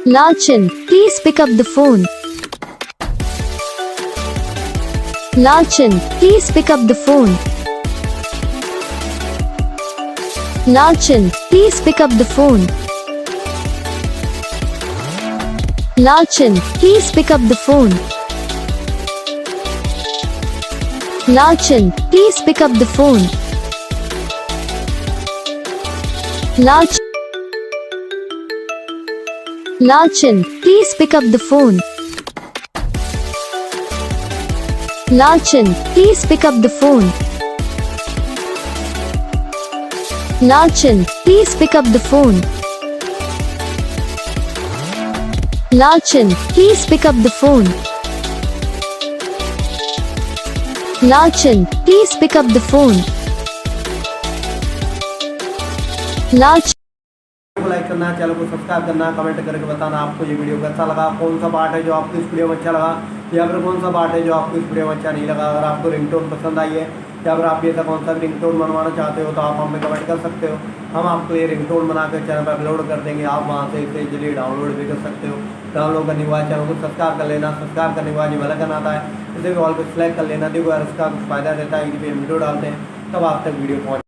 Lachin, please pick up the phone. Lachin, please pick up the phone. Lachin, please pick up the phone. Lachin, please pick up the phone. Lachin, please pick up the phone. Lachin, please pick up the phone. Lachin, please pick up the phone. Lachin, please pick up the phone. Lachin, please pick up the phone. Lachin, please pick up the phone. Lachin. को like करना, channel को subscribe करना, comment करके बताना आपको ये video कैसा लगा, कौन सा पार्ट है जो आपको इस वीडियो में अच्छा लगा या फिर कौन सा पार्ट है जो आपको इस वीडियो में अच्छा नहीं लगा। अगर आपको रिंगटोन पसंद आई है या फिर आप ये कौन सा रिंगटोन बनवाना चाहते हो तो आप हमें कमेंट कर सकते हो। हम आपको ये रिंगटोन बनाकर चैनल पर अपलोड कर देंगे, आप वहाँ से इसे इजीली डाउनलोड भी कर सकते हो। डाउनलोड करने के बाद चैनल को सब्सक्राइब कर लेना, सब्सक्राइब करने के बाद जो बेल आइकन आता है इसे भी ऑल को सिलेक्ट कर लेना। देखो यार इसका कुछ फ़ायदा रहता है, वीडियो डालते हैं तब आप तक वीडियो पहुँच